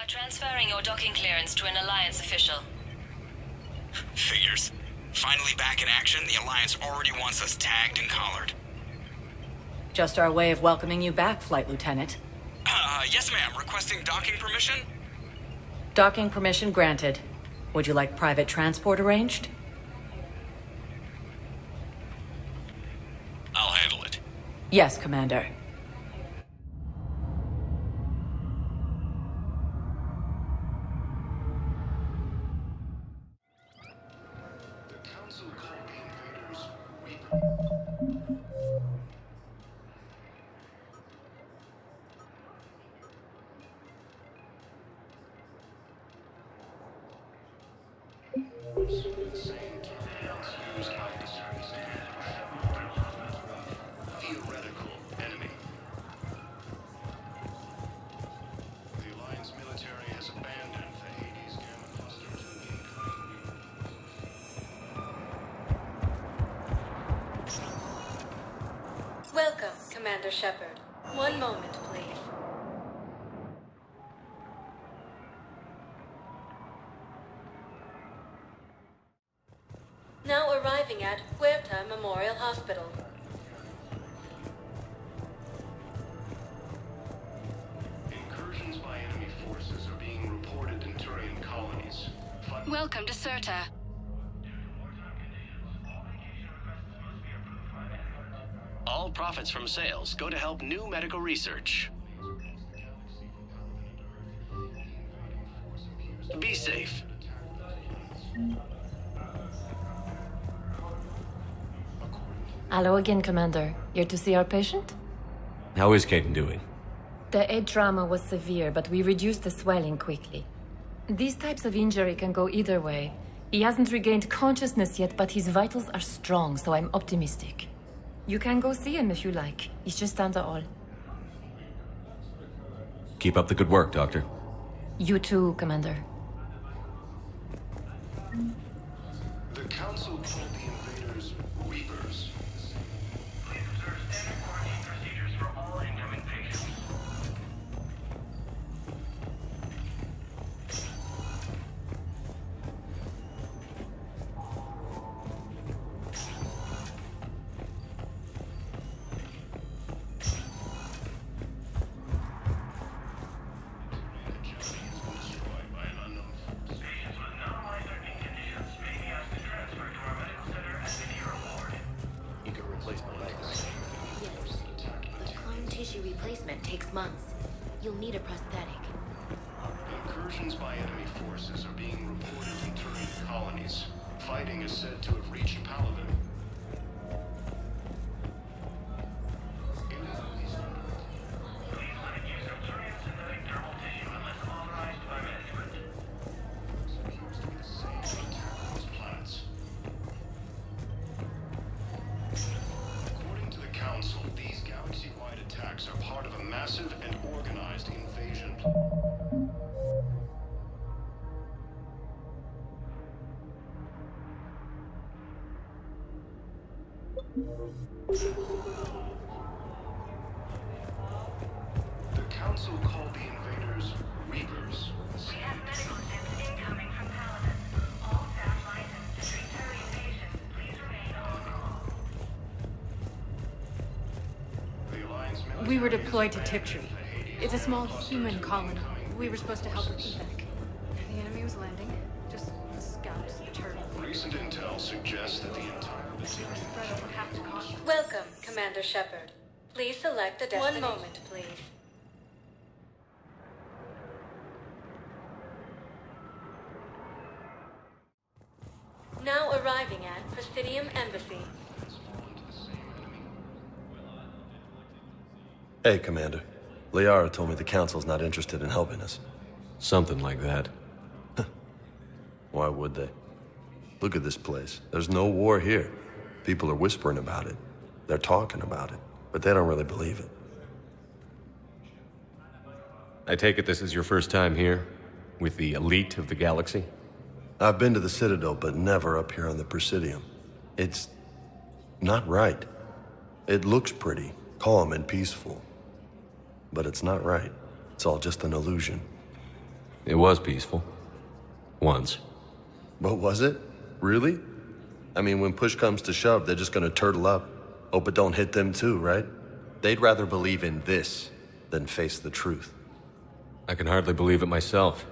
Transferring your docking clearance to an Alliance official. Figures. Finally back in action, the Alliance already wants us tagged and collared. Just our way of welcoming you back, Flight Lieutenant. Yes ma'am. Requesting docking permission? Docking permission granted. Would you like private transport arranged? I'll handle it. Yes, Commander. Theoretical enemy. The Alliance military has abandoned the Hades Gamma cluster to Welcome, Commander Shepard. One moment, please. Now arriving at Huerta Memorial Hospital. Incursions by enemy forces are being reported in Turian colonies. Welcome to Serta. All profits from sales go to help new medical research. Be safe. Hello again, Commander. Here to see our patient? How is Caden doing? The head trauma was severe, but we reduced the swelling quickly. These types of injury can go either way. He hasn't regained consciousness yet, but his vitals are strong, so I'm optimistic. You can go see him if you like. He's just down the hall. Keep up the good work, Doctor. You too, Commander. The Council called the invaders Reapers. Please observe standard quarantine procedures for all incoming patients. Takes months. You'll need a prosthetic. Incursions by enemy forces are being reported in Turian colonies. Fighting is said to have reached Paladin. Please limit use of Turian synthetic dermal tissue unless authorized by management. Appears to be the same attack on those planets. According to the Council, these galaxy-wide attacks are part of a massive and organized invasion. The Council called the invaders Reapers. We have medical ships incoming from Paladin. All staff licensed to treat Turian patients, please remain on call. We were deployed to Tiptree. It's a small human colony. We were supposed to help with evac. The enemy was landing. Just the scouts, the turtle. Recent intel suggests that the entire vicinity Spread over half the continent. Welcome, Commander Shepard. Please select a destination. 1 moment, please. Now arriving at Presidium Embassy. Hey, Commander. Liara told me the Council's not interested in helping us. Something like that. Why would they? Look at this place. There's no war here. People are whispering about it. They're talking about it, but they don't really believe it. I take it this is your first time here? With the elite of the galaxy? I've been to the Citadel, but never up here on the Presidium. It's not right. It looks pretty, calm and peaceful. But it's not right. It's all just an illusion. It was peaceful. Once. But was it? Really? I mean, when push comes to shove, they're just gonna turtle up. Hope it don't hit them too, right? They'd rather believe in this than face the truth. I can hardly believe it myself.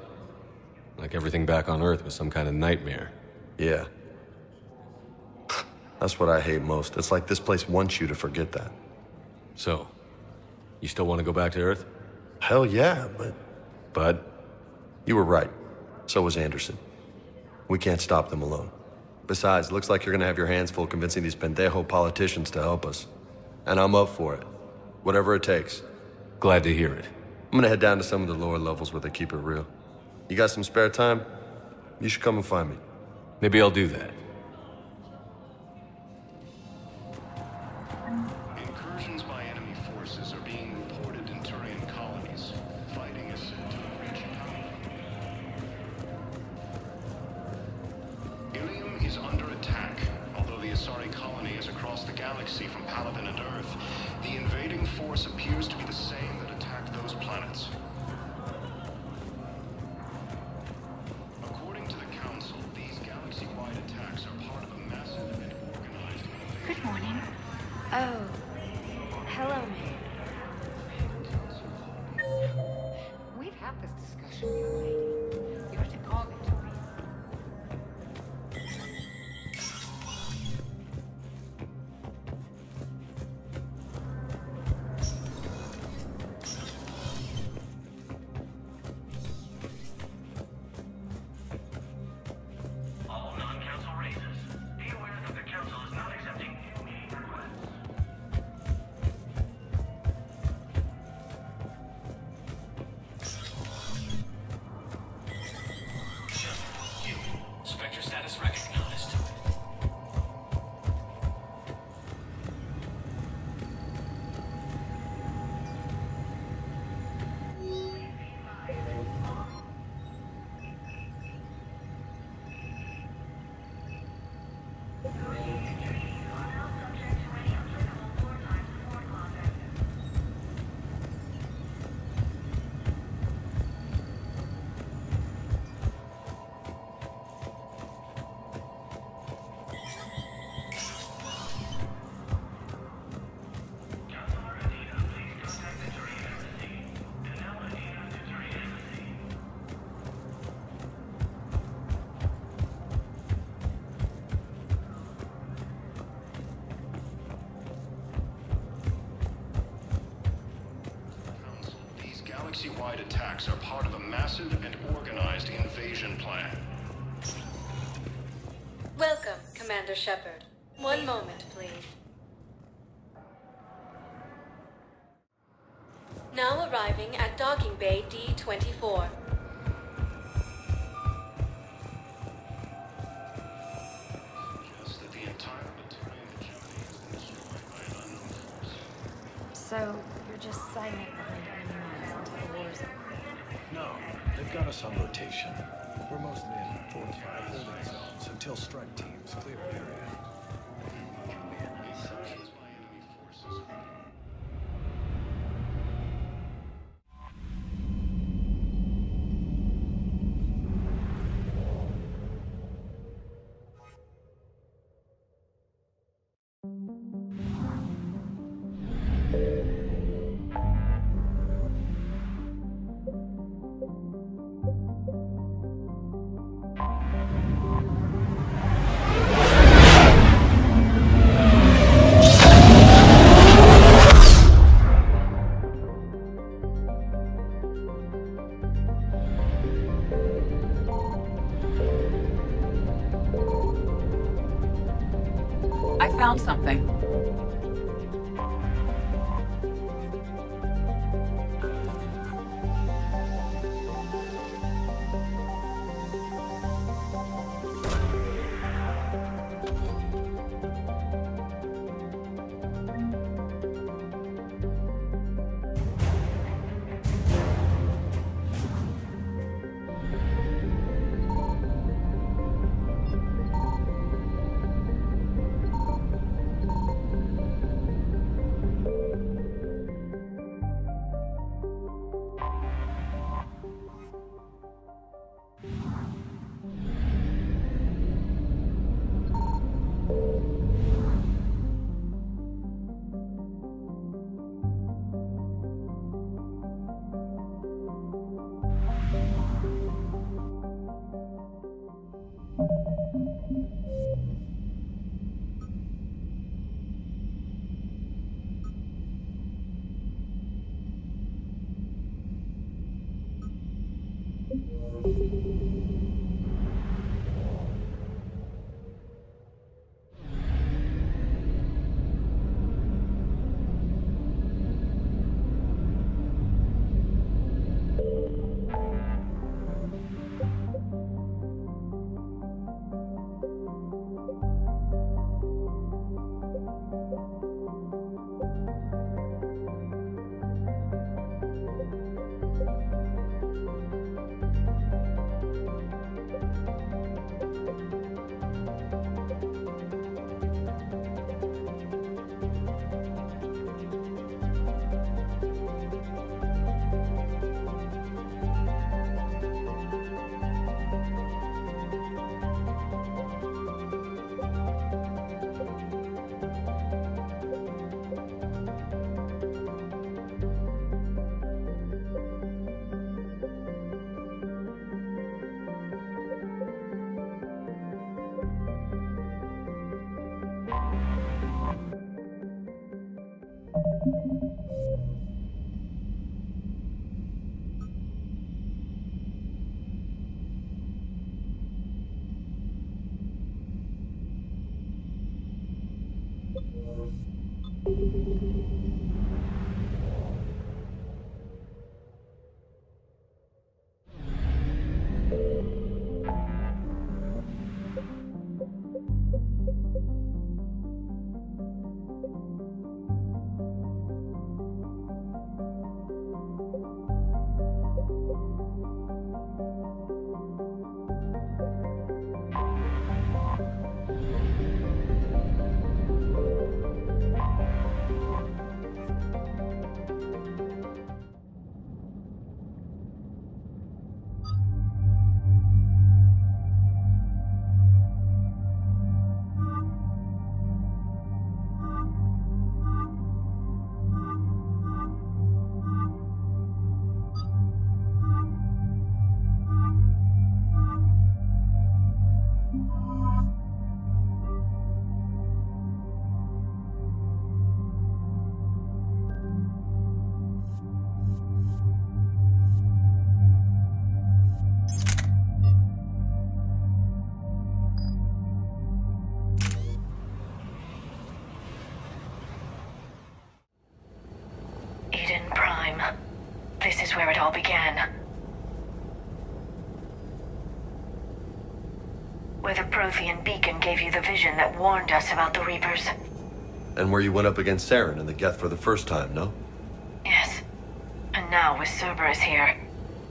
Like everything back on Earth was some kind of nightmare. Yeah. That's what I hate most. It's like this place wants you to forget that. So, you still want to go back to Earth? Hell yeah, But? You were right. So was Anderson. We can't stop them alone. Besides, looks like you're gonna have your hands full convincing these pendejo politicians to help us. And I'm up for it. Whatever it takes. Glad to hear it. I'm gonna head down to some of the lower levels where they keep it real. You got some spare time? You should come and find me. Maybe I'll do that. Incursions by enemy forces are being reported in Turian colonies. Fighting is said to have reached power. Ilium is under attack. Although the Asari colony is across the galaxy from Paladin and Earth, the invading force appears to be the same that attacked those planets. According to the Council, these galaxy-wide attacks are part of a massive and organized invasion. Good morning. Oh, hello, ma'am. We've had this discussion, young lady. You should call it to me. All non-council races, be aware that the council is not accepting new meeting requests. Spectre status recognized. Council, these galaxy-wide attacks are part of a massive and organized invasion plan. Welcome, Commander Shepard. 1 moment, please. Now arriving at Docking Bay D-24. Suggests that the entire Batarian hegemony has been destroyed by an unknown force. So, you're just silent behind enemy lines until the war's over. No, they've got us on rotation. We're mostly in fortified holding zones until strike teams clear the area. Incursions by enemy forces are found something. This is where it all began. Where the Prothean beacon gave you the vision that warned us about the Reapers. And where you went up against Saren and the Geth for the first time, no? Yes. And now with Cerberus here,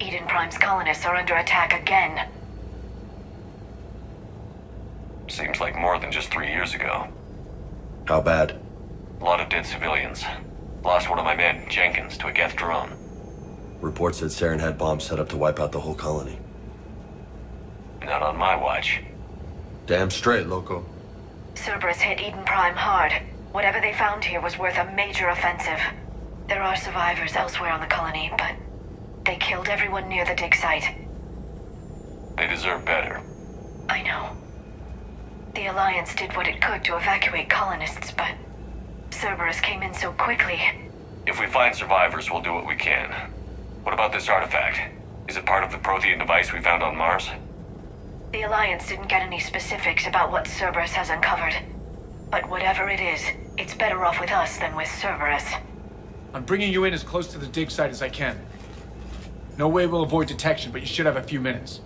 Eden Prime's colonists are under attack again. Seems like more than just 3 years ago. How bad? A lot of dead civilians. Lost one of my men, Jenkins, to a Geth drone. Reports said Saren had bombs set up to wipe out the whole colony. Not on my watch. Damn straight, loco. Cerberus hit Eden Prime hard. Whatever they found here was worth a major offensive. There are survivors elsewhere on the colony, but they killed everyone near the dig site. They deserve better. I know. The Alliance did what it could to evacuate colonists, but Cerberus came in so quickly. If we find survivors, we'll do what we can. What about this artifact? Is it part of the Prothean device we found on Mars? The Alliance didn't get any specifics about what Cerberus has uncovered. But whatever it is, it's better off with us than with Cerberus. I'm bringing you in as close to the dig site as I can. No way we'll avoid detection, but you should have a few minutes.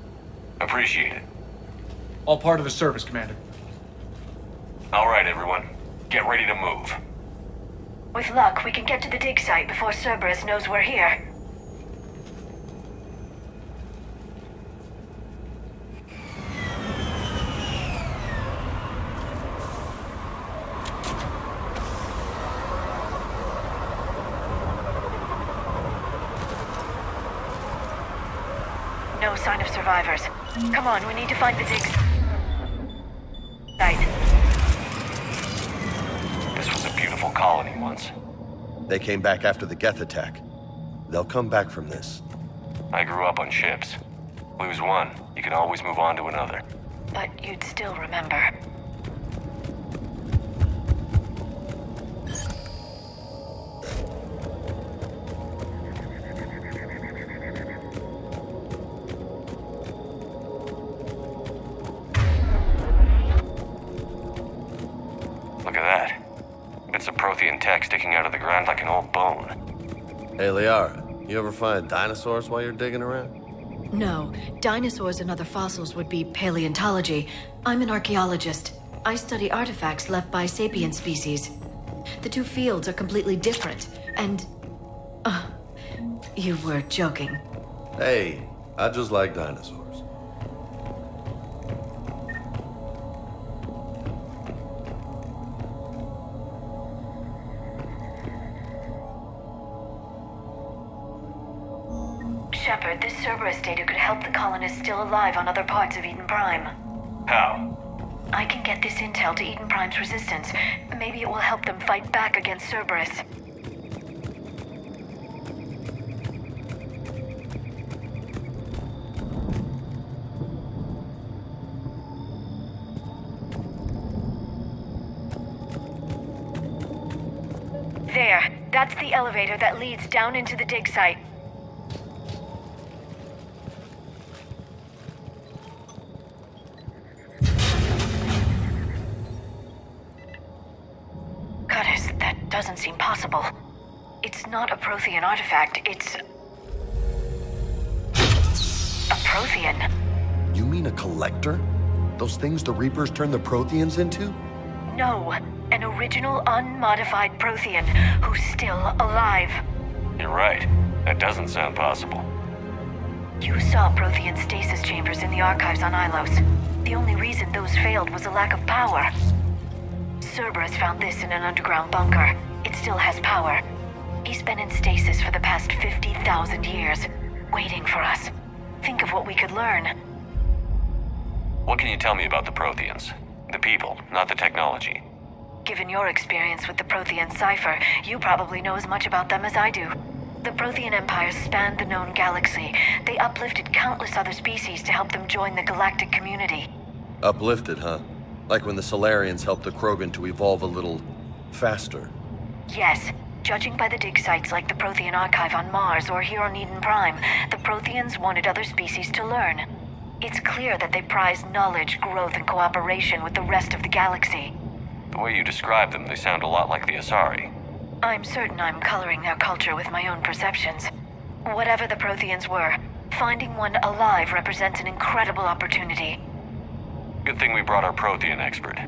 Appreciate it. All part of the service, Commander. All right, everyone. Get ready to move. With luck, we can get to the dig site before Cerberus knows we're here. No sign of survivors. Come on, we need to find the dig site. This was a beautiful colony once. They came back after the Geth attack. They'll come back from this. I grew up on ships. Lose one, you can always move on to another. But you'd still remember. Look at that. Bits of Prothean tech sticking out of the ground like an old bone. Hey, Liara, you ever find dinosaurs while you're digging around? No, dinosaurs and other fossils would be paleontology. I'm an archaeologist. I study artifacts left by sapient species. The two fields are completely different, and... you were joking. Hey, I just like dinosaurs. Shepard, this Cerberus data could help the colonists still alive on other parts of Eden Prime. How? I can get this intel to Eden Prime's resistance. Maybe it will help them fight back against Cerberus. There. That's the elevator that leads down into the dig site. Doesn't seem possible. It's not a Prothean artifact, it's... a Prothean. You mean a collector? Those things the Reapers turned the Protheans into? No, an original unmodified Prothean who's still alive. You're right. That doesn't sound possible. You saw Prothean stasis chambers in the archives on Ilos. The only reason those failed was a lack of power. Cerberus found this in an underground bunker. It still has power. He's been in stasis for the past 50,000 years, waiting for us. Think of what we could learn. What can you tell me about the Protheans? The people, not the technology. Given your experience with the Prothean cipher, you probably know as much about them as I do. The Prothean Empire spanned the known galaxy. They uplifted countless other species to help them join the galactic community. Uplifted, huh? Like when the Solarians helped the Krogan to evolve a little faster. Yes. Judging by the dig sites like the Prothean Archive on Mars or here on Eden Prime, the Protheans wanted other species to learn. It's clear that they prize knowledge, growth, and cooperation with the rest of the galaxy. The way you describe them, they sound a lot like the Asari. I'm certain I'm coloring their culture with my own perceptions. Whatever the Protheans were, finding one alive represents an incredible opportunity. Good thing we brought our Prothean expert.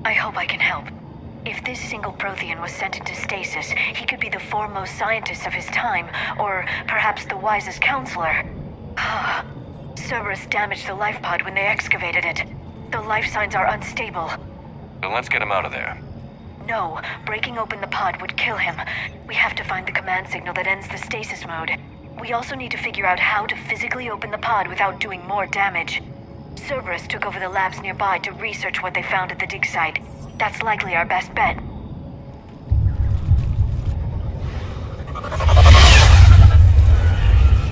I hope I can help. If this single Prothean was sent into stasis, he could be the foremost scientist of his time, or perhaps the wisest counselor. Cerberus damaged the life pod when they excavated it. The life signs are unstable. Then let's get him out of there. No, breaking open the pod would kill him. We have to find the command signal that ends the stasis mode. We also need to figure out how to physically open the pod without doing more damage. Cerberus took over the labs nearby to research what they found at the dig site. That's likely our best bet.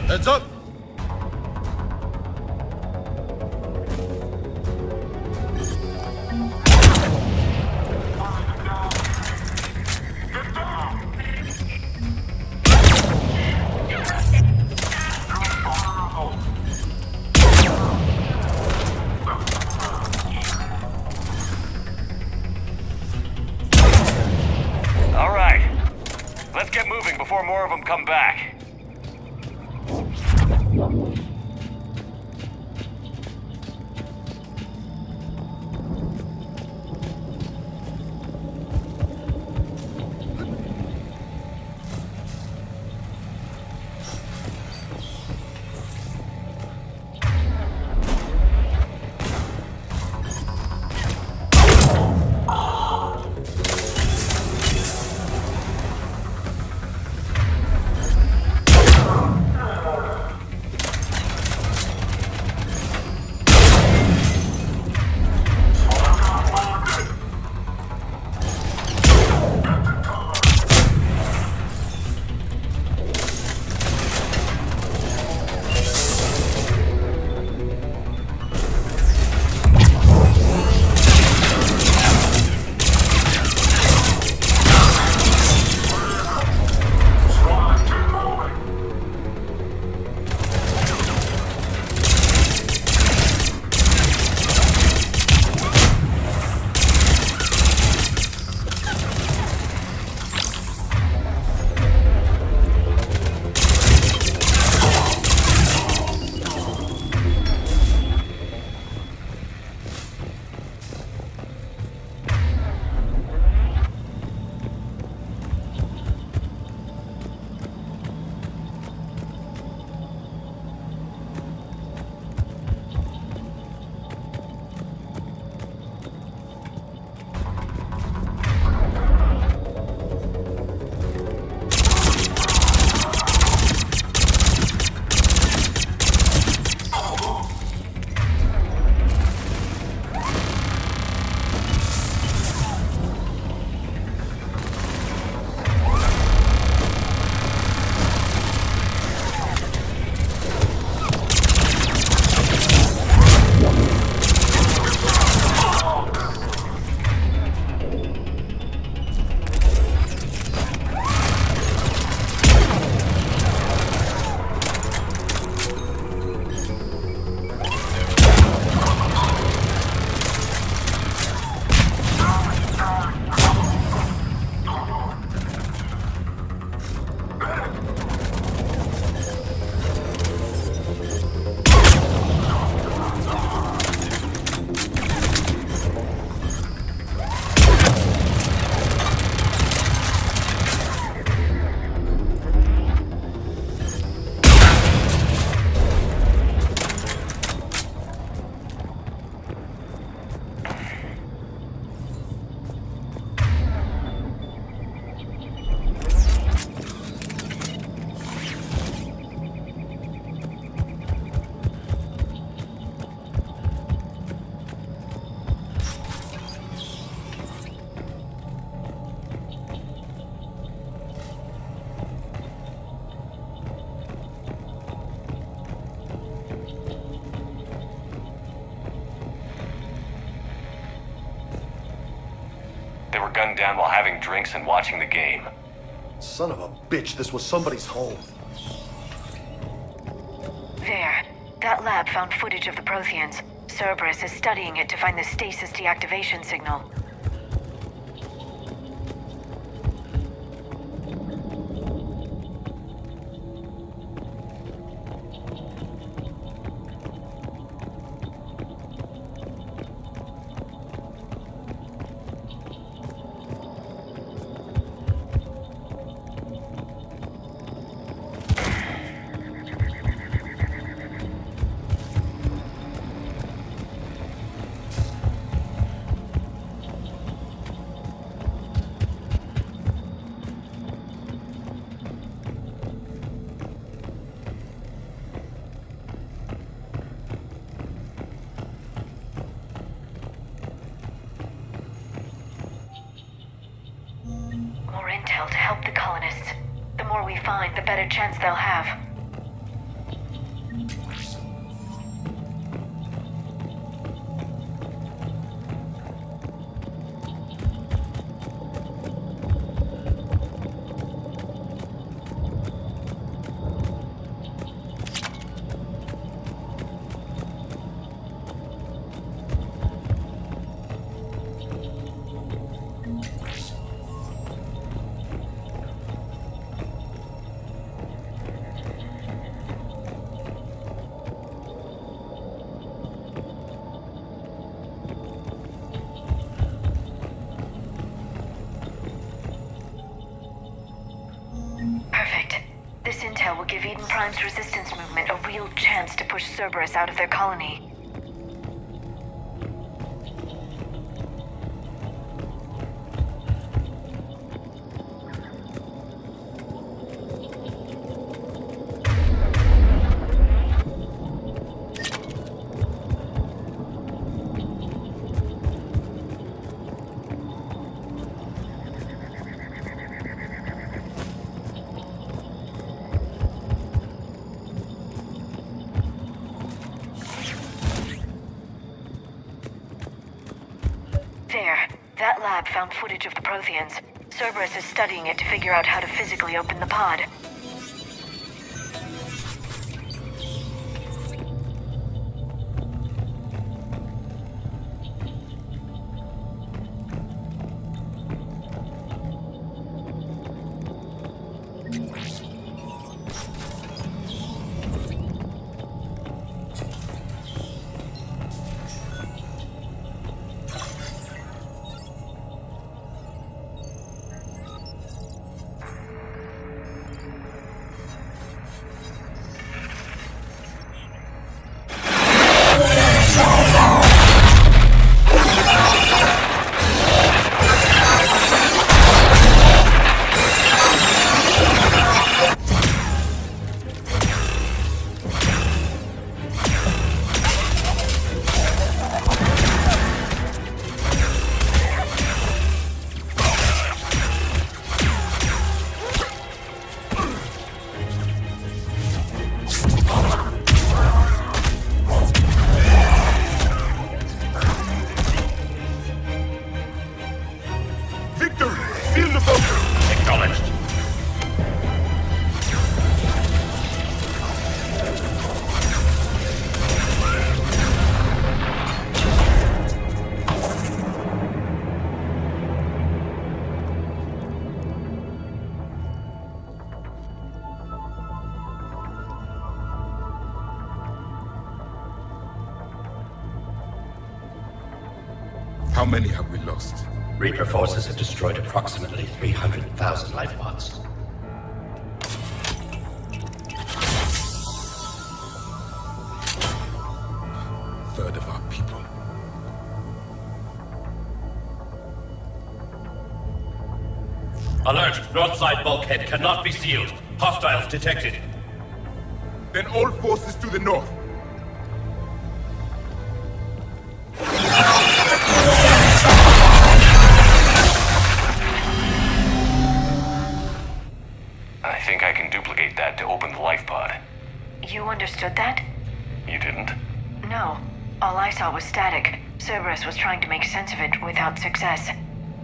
Heads up! more of them come back. They were gunned down while having drinks and watching the game. Son of a bitch, this was somebody's home. There. That lab found footage of the Protheans. Cerberus is studying it to find the stasis deactivation signal. More intel to help the colonists. The more we find, the better chance they'll have. will give Eden Prime's resistance movement a real chance to push Cerberus out of their colony. There. That lab found footage of the Protheans. Cerberus is studying it to figure out how to physically open the pod. How many have we lost? Reaper forces have destroyed approximately 300,000 life pods. Third of our people. Alert! North side bulkhead cannot be sealed. Hostiles detected. Then all forces to the north. I think I can duplicate that to open the life pod. You understood that? You didn't? No. All I saw was static. Cerberus was trying to make sense of it without success.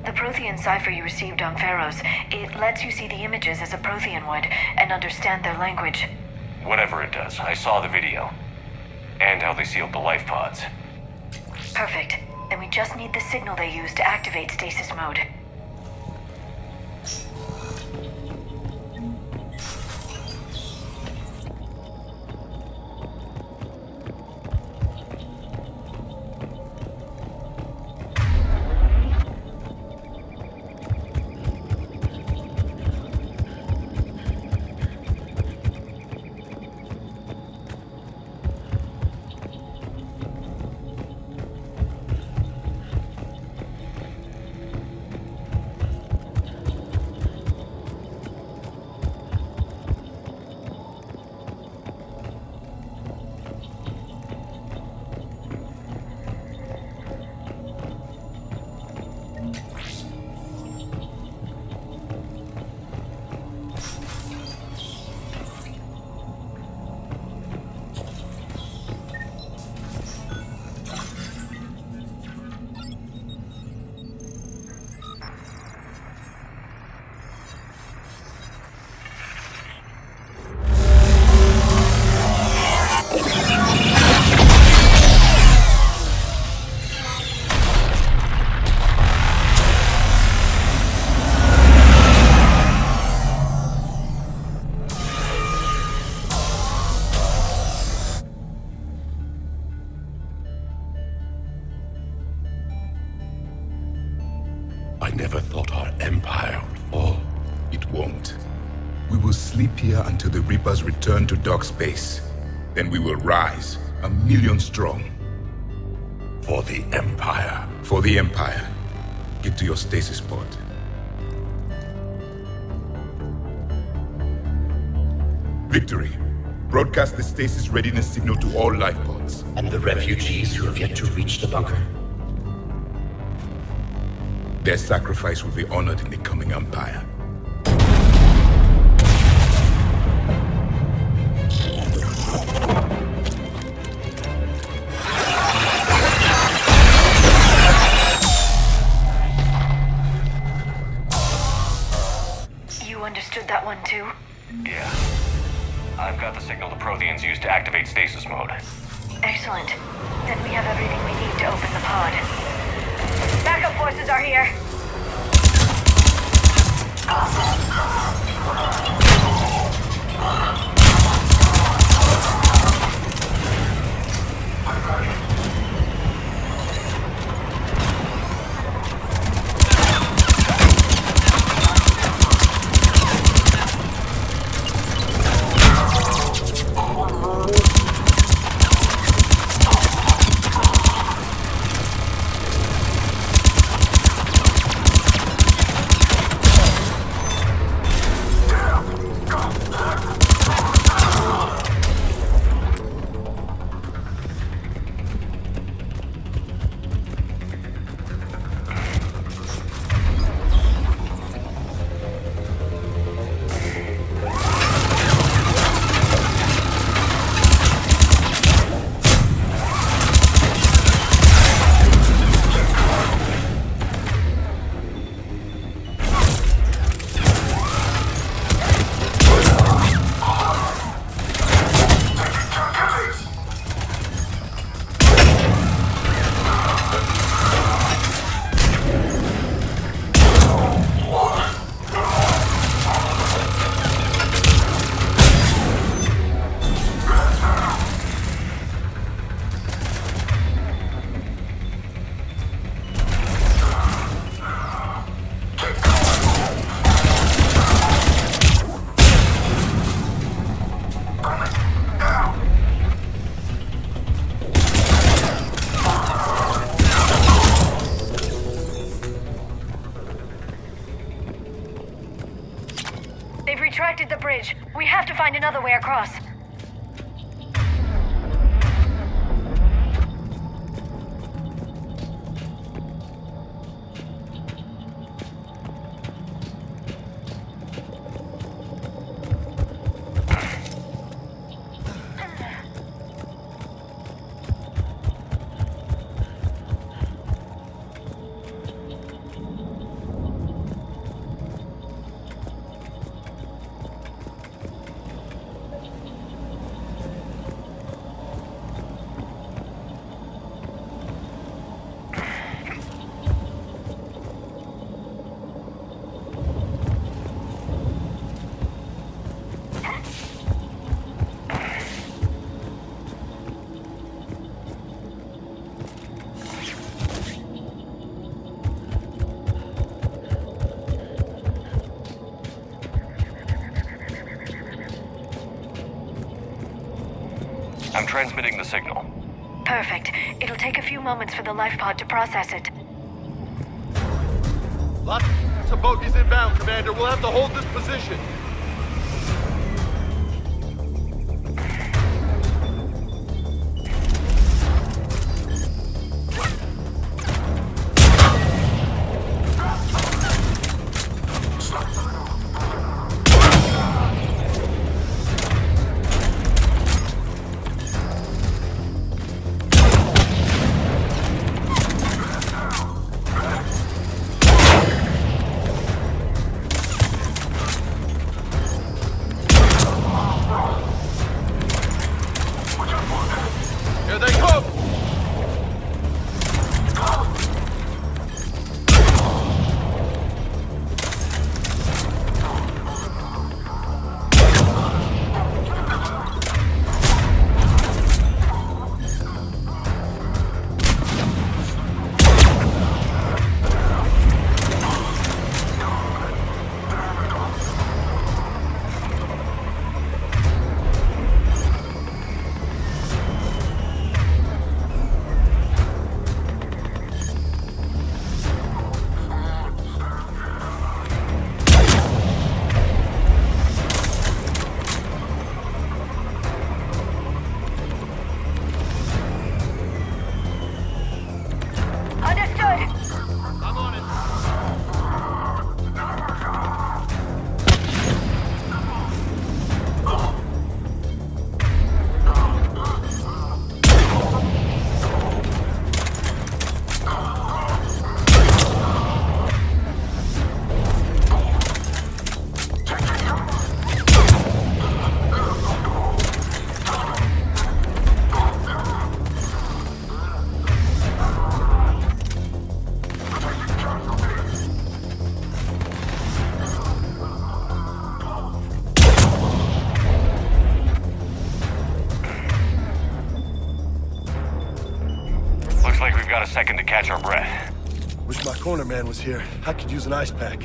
The Prothean cipher you received on Pharaohs, it lets you see the images as a Prothean would, and understand their language. Whatever it does, I saw the video. And how they sealed the life pods. Perfect. Then we just need the signal they use to activate stasis mode. I never thought our empire would fall. It won't. We will sleep here until the Reapers return to dock space. Then we will rise, 1,000,000 strong. For the Empire. For the Empire. Get to your stasis pod. Victory. Broadcast the stasis readiness signal to all life pods. And the refugees who have yet to reach the bunker. Their sacrifice will be honored in the coming Empire. You understood that one too? Yeah. I've got the signal the Protheans used to activate stasis mode. Excellent. Then we have everything we need to open the pod. Backup forces are here. They've retracted the bridge. We have to find another way across. I'm transmitting the signal. Perfect. It'll take a few moments for the life pod to process it. Lots of bogies inbound, Commander. We'll have to hold this position. Looks like we've got a second to catch our breath. Wish my corner man was here. I could use an ice pack.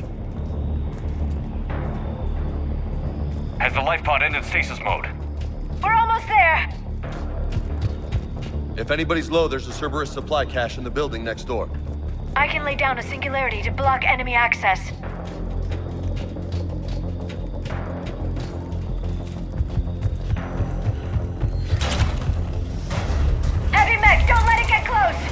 Has the life pod ended stasis mode? We're almost there! If anybody's low, there's a Cerberus supply cache in the building next door. I can lay down a singularity to block enemy access. Heavy mech, don't let it get close!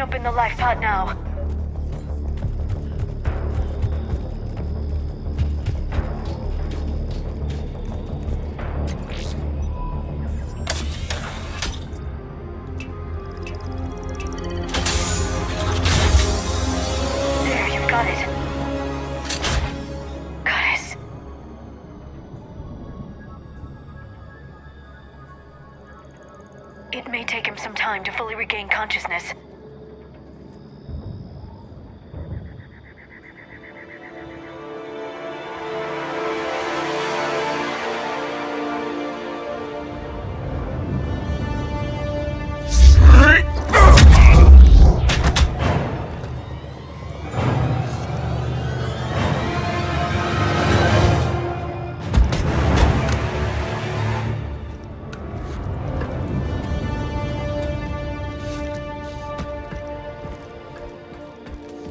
Open the life pod now. There, you've got it. Goddess. It may take him some time to fully regain consciousness.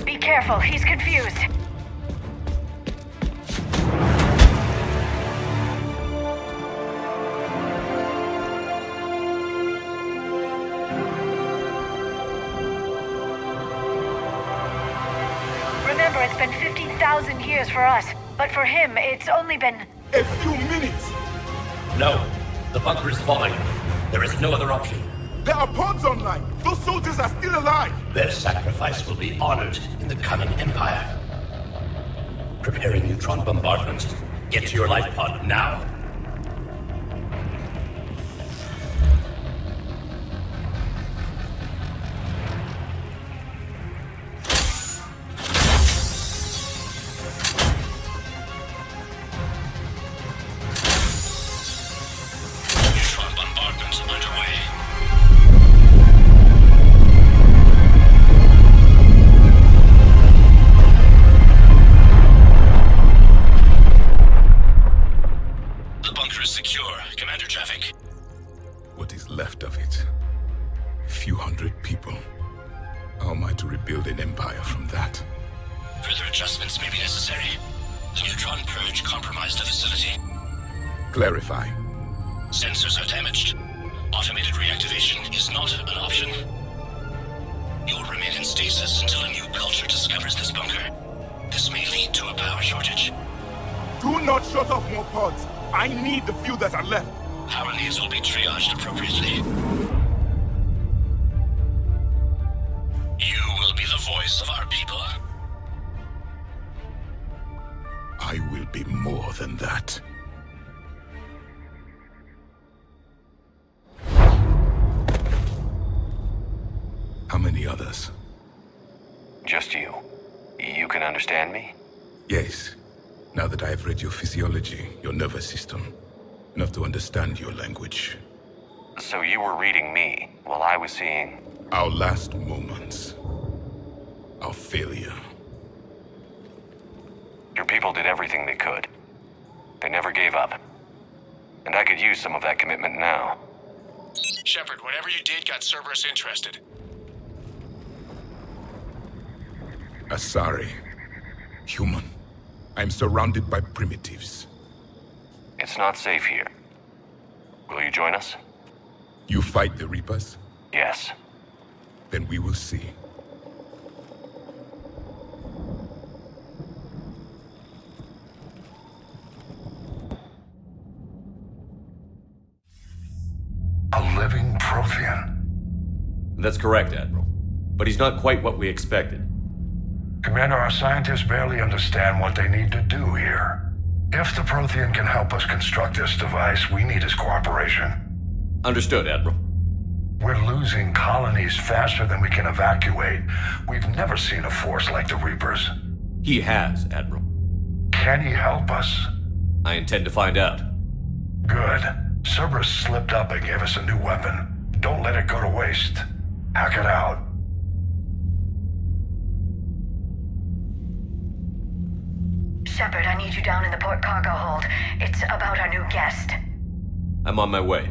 Be careful, he's confused. Remember, it's been 15,000 years for us, but for him, it's only been... A few minutes! No, the bunker is falling. There is no other option. There are pods online! Those soldiers are still alive! Their sacrifice will be honored in the coming Empire. Preparing neutron bombardment. Get to your life pod now. Neutron bombardment underway. The bunker is secure. Commander traffic. What is left of it? A few hundred people. How am I to rebuild an empire from that? Further adjustments may be necessary. The neutron purge compromised the facility. Clarify. Sensors are damaged. Automated reactivation is not an option. You'll remain in stasis until a new culture discovers this bunker. This may lead to a power shortage. Do not shut off more pods! I need the few that are left! Power needs will be triaged appropriately. You will be the voice of our people. I will be more than that. How many others? Just you. You can understand me? Yes. Now that I have read your physiology, your nervous system, enough to understand your language. So you were reading me while I was seeing... Our last moments. Our failure. Your people did everything they could. They never gave up. And I could use some of that commitment now. Shepard, whatever you did got Cerberus interested. Asari. Human. I'm surrounded by primitives. It's not safe here. Will you join us? You fight the Reapers? Yes. Then we will see. A living Prothean. That's correct, Admiral. But he's not quite what we expected. Commander, our scientists barely understand what they need to do here. If the Prothean can help us construct this device, we need his cooperation. Understood, Admiral. We're losing colonies faster than we can evacuate. We've never seen a force like the Reapers. He has, Admiral. Can he help us? I intend to find out. Good. Cerberus slipped up and gave us a new weapon. Don't let it go to waste. Hack it out. Shepard, I need you down in the port cargo hold. It's about our new guest. I'm on my way.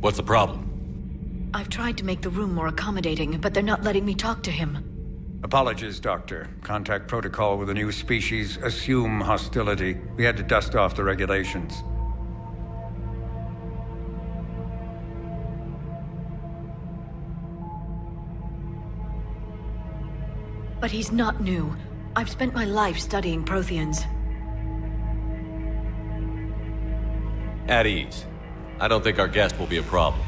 What's the problem? I've tried to make the room more accommodating, but they're not letting me talk to him. Apologies, Doctor. Contact protocol with a new species. Assume hostility. We had to dust off the regulations. But he's not new. I've spent my life studying Protheans. At ease. I don't think our guest will be a problem.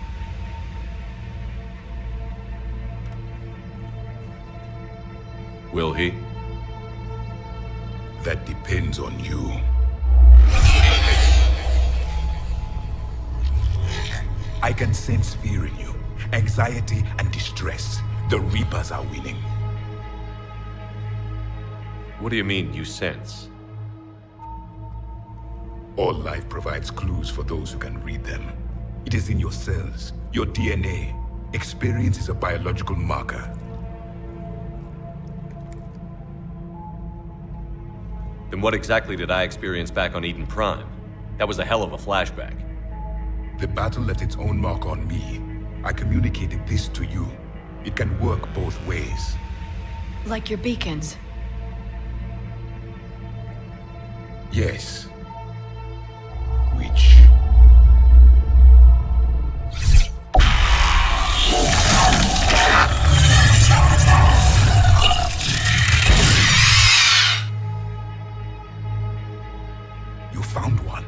Will he? That depends on you. I can sense fear in you, anxiety and distress. The Reapers are winning. What do you mean, you sense? All life provides clues for those who can read them. It is in your cells, your DNA. Experience is a biological marker. Then what exactly did I experience back on Eden Prime? That was a hell of a flashback. The battle left its own mark on me. I communicated this to you. It can work both ways. Like your beacons. Yes. Which? You found one.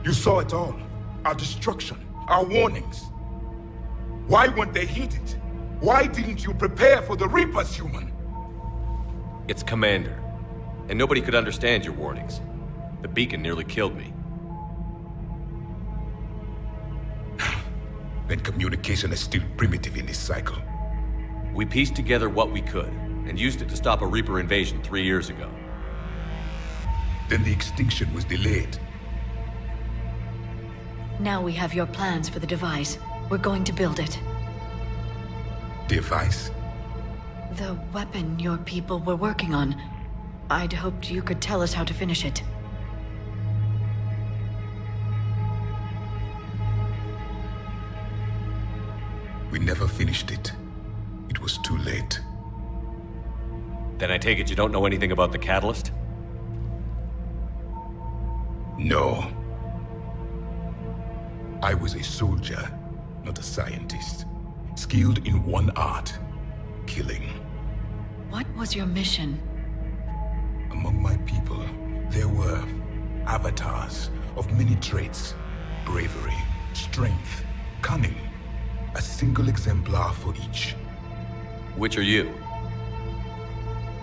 You saw it all. Our destruction, our warnings. Why weren't they heeded? Why didn't you prepare for the Reapers, human? It's Commander. And nobody could understand your warnings. The beacon nearly killed me. Then communication is still primitive in this cycle. We pieced together what we could, and used it to stop a Reaper invasion 3 years ago. Then the extinction was delayed. Now we have your plans for the device. We're going to build it. Device? The weapon your people were working on. I'd hoped you could tell us how to finish it. We never finished it. It was too late. Then I take it you don't know anything about the catalyst? No. I was a soldier, not a scientist. Skilled in one art: killing. What was your mission? Among my people, there were avatars of many traits: bravery, strength, cunning. A single exemplar for each. Which are you?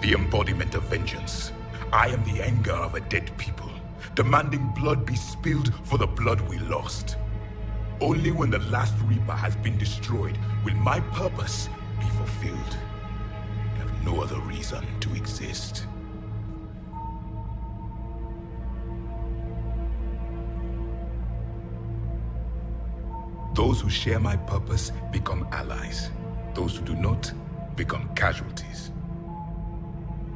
The embodiment of vengeance. I am the anger of a dead people, demanding blood be spilled for the blood we lost. Only when the last Reaper has been destroyed will my purpose be fulfilled. I have no other reason to exist. Those who share my purpose become allies. Those who do not become casualties.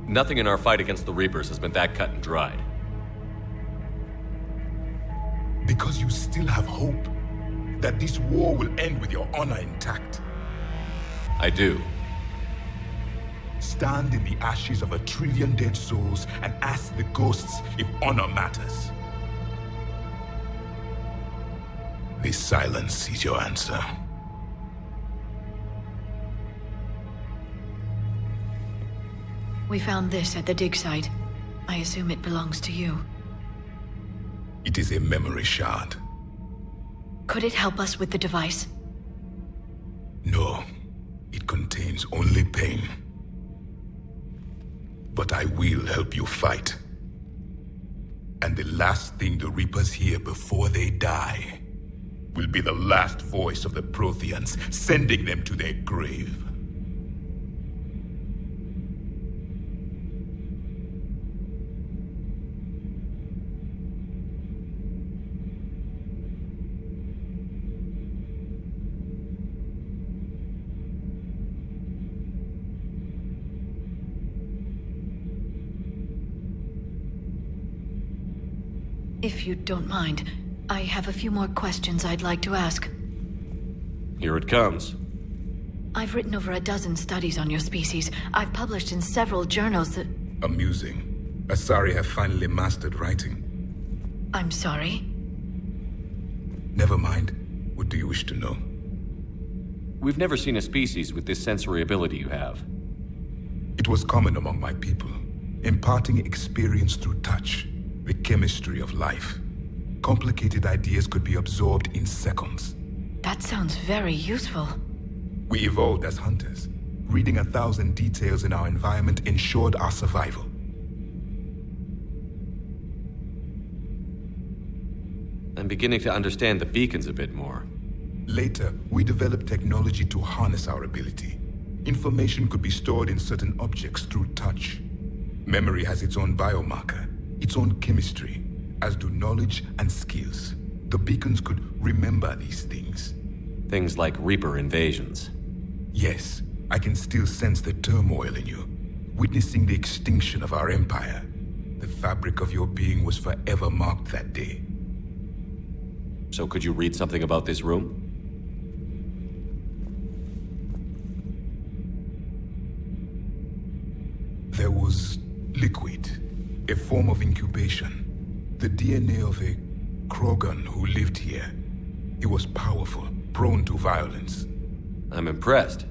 Nothing in our fight against the Reapers has been that cut and dried. Because you still have hope that this war will end with your honor intact. I do. Stand in the ashes of 1 trillion dead souls and ask the ghosts if honor matters. This silence is your answer. We found this at the dig site. I assume it belongs to you. It is a memory shard. Could it help us with the device? No, it contains only pain. But I will help you fight. And the last thing the Reapers hear before they die will be the last voice of the Protheans, sending them to their grave. If you don't mind, I have a few more questions I'd like to ask. Here it comes. I've written over a dozen studies on your species. I've published in several journals that... Amusing. Asari have finally mastered writing. I'm sorry? Never mind. What do you wish to know? We've never seen a species with this sensory ability you have. It was common among my people, imparting experience through touch. The chemistry of life. Complicated ideas could be absorbed in seconds. That sounds very useful. We evolved as hunters. Reading 1,000 details in our environment ensured our survival. I'm beginning to understand the beacons a bit more. Later, we developed technology to harness our ability. Information could be stored in certain objects through touch. Memory has its own biomarker. Its own chemistry, as do knowledge and skills. The beacons could remember these things. Things like Reaper invasions. Yes, I can still sense the turmoil in you, witnessing the extinction of our empire. The fabric of your being was forever marked that day. So could you read something about this room? There was liquid. A form of incubation. The DNA of a Krogan who lived here. He was powerful, prone to violence. I'm impressed.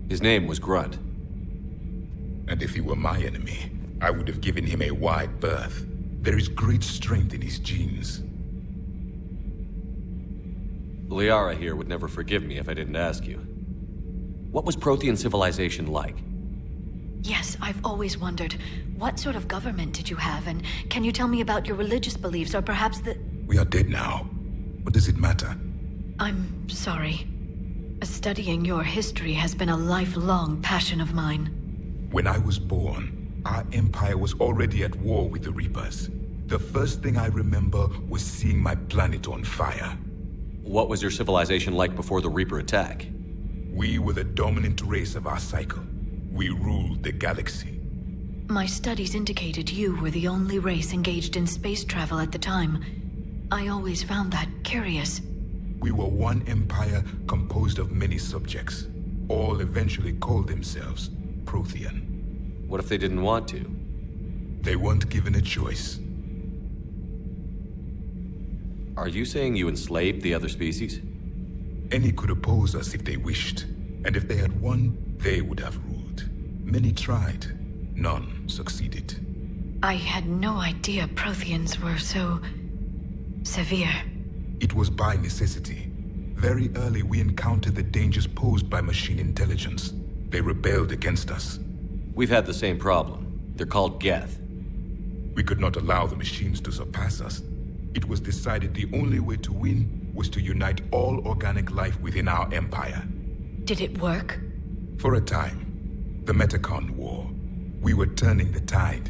His name was Grunt. And if he were my enemy, I would have given him a wide berth. There is great strength in his genes. Liara here would never forgive me if I didn't ask you. What was Prothean civilization like? Yes, I've always wondered, what sort of government did you have, and can you tell me about your religious beliefs, or perhaps the... We are dead now. What does it matter? I'm sorry. Studying your history has been a lifelong passion of mine. When I was born, our empire was already at war with the Reapers. The first thing I remember was seeing my planet on fire. What was your civilization like before the Reaper attack? We were the dominant race of our cycle. We ruled the galaxy. My studies indicated you were the only race engaged in space travel at the time. I always found that curious. We were one empire composed of many subjects. All eventually called themselves Prothean. What if they didn't want to? They weren't given a choice. Are you saying you enslaved the other species? Any could oppose us if they wished. And if they had won, they would have ruled. Many tried. None succeeded. I had no idea Protheans were so... severe. It was by necessity. Very early, we encountered the dangers posed by machine intelligence. They rebelled against us. We've had the same problem. They're called Geth. We could not allow the machines to surpass us. It was decided the only way to win was to unite all organic life within our empire. Did it work? For a time, the Metacon War, we were turning the tide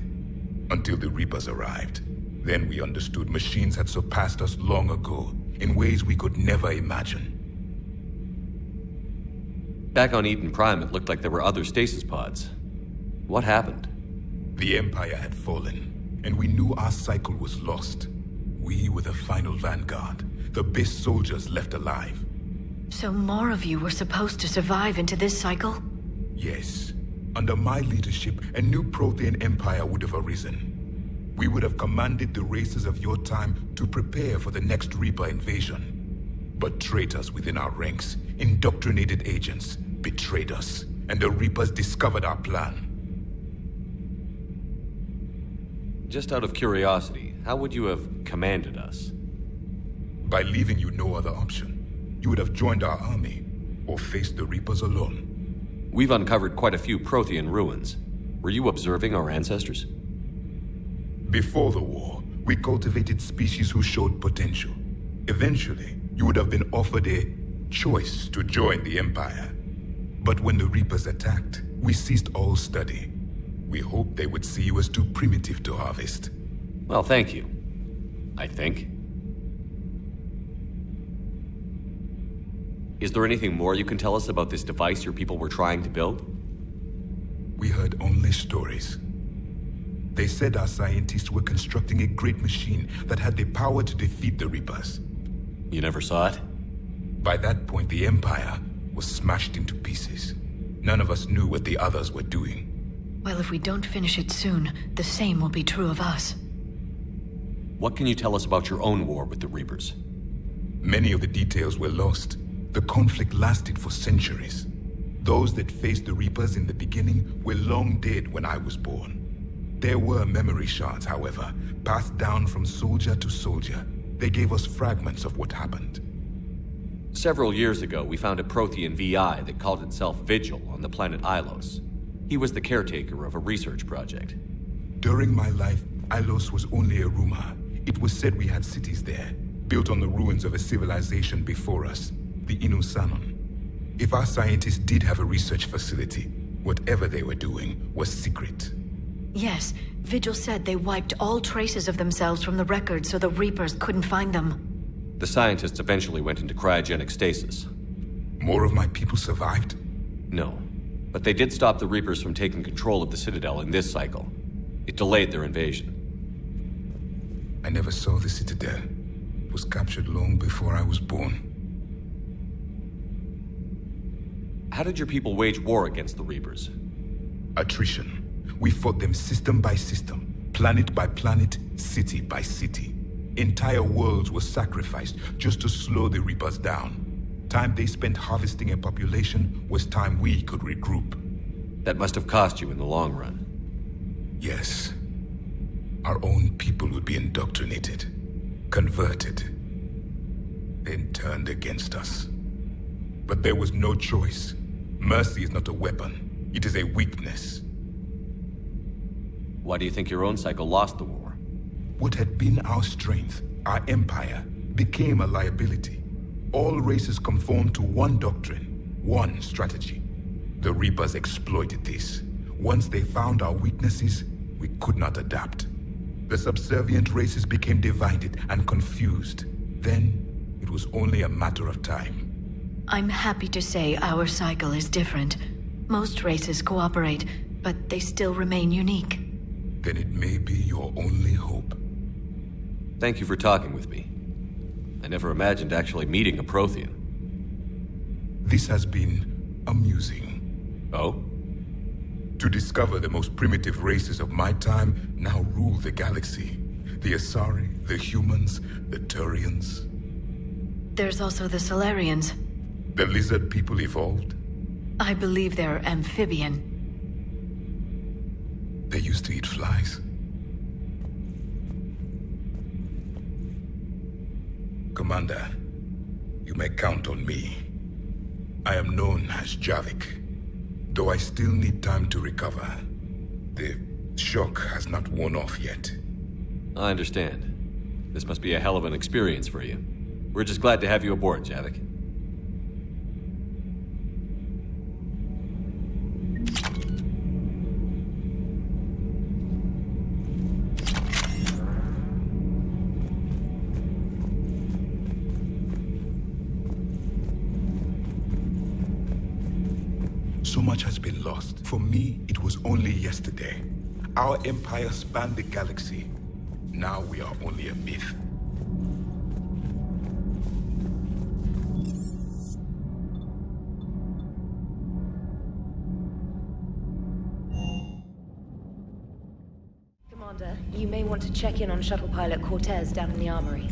until the Reapers arrived. Then we understood machines had surpassed us long ago in ways we could never imagine. Back on Eden Prime, it looked like there were other stasis pods. What happened? The Empire had fallen, and we knew our cycle was lost. We were the final vanguard, the best soldiers left alive. So more of you were supposed to survive into this cycle? Yes. Under my leadership, a new Prothean empire would have arisen. We would have commanded the races of your time to prepare for the next Reaper invasion. But traitors within our ranks, indoctrinated agents, betrayed us, and the Reapers discovered our plan. Just out of curiosity, how would you have commanded us? By leaving you no other option. You would have joined our army, or faced the Reapers alone. We've uncovered quite a few Prothean ruins. Were you observing our ancestors? Before the war, we cultivated species who showed potential. Eventually, you would have been offered a choice to join the Empire. But when the Reapers attacked, we ceased all study. We hoped they would see you as too primitive to harvest. Well, thank you. I think. Is there anything more you can tell us about this device your people were trying to build? We heard only stories. They said our scientists were constructing a great machine that had the power to defeat the Reapers. You never saw it? By that point, the Empire was smashed into pieces. None of us knew what the others were doing. Well, if we don't finish it soon, the same will be true of us. What can you tell us about your own war with the Reapers? Many of the details were lost. The conflict lasted for centuries. Those that faced the Reapers in the beginning were long dead when I was born. There were memory shards, however, passed down from soldier to soldier. They gave us fragments of what happened. Several years ago, we found a Prothean VI that called itself Vigil on the planet Ilos. He was the caretaker of a research project. During my life, Ilos was only a rumor. It was said we had cities there, built on the ruins of a civilization before us, the Inusanon. If our scientists did have a research facility, whatever they were doing was secret. Yes, Vigil said they wiped all traces of themselves from the records so the Reapers couldn't find them. The scientists eventually went into cryogenic stasis. More of my people survived? No, but they did stop the Reapers from taking control of the Citadel in this cycle. It delayed their invasion. I never saw the Citadel. It was captured long before I was born. How did your people wage war against the Reapers? Attrition. We fought them system by system, planet by planet, city by city. Entire worlds were sacrificed just to slow the Reapers down. Time they spent harvesting a population was time we could regroup. That must have cost you in the long run. Yes. Our own people would be indoctrinated, converted, then turned against us. But there was no choice. Mercy is not a weapon. It is a weakness. Why do you think your own cycle lost the war? What had been our strength, our empire, became a liability. All races conformed to one doctrine, one strategy. The Reapers exploited this. Once they found our weaknesses, we could not adapt. The subservient races became divided and confused. Then, it was only a matter of time. I'm happy to say our cycle is different. Most races cooperate, but they still remain unique. Then it may be your only hope. Thank you for talking with me. I never imagined actually meeting a Prothean. This has been amusing. Oh? To discover the most primitive races of my time now rule the galaxy. The Asari, the humans, the Turians. There's also the Solarians. The lizard people evolved? I believe they're amphibian. They used to eat flies. Commander, You may count on me. I am known as Javik, though I still need time to recover. The shock has not worn off yet. I understand. This must be a hell of an experience for you. We're just glad to have you aboard, Javik. So much has been lost. For me, it was only yesterday. Our empire spanned the galaxy. Now we are only a myth. Commander, you may want to check in on shuttle pilot Cortez down in the armory.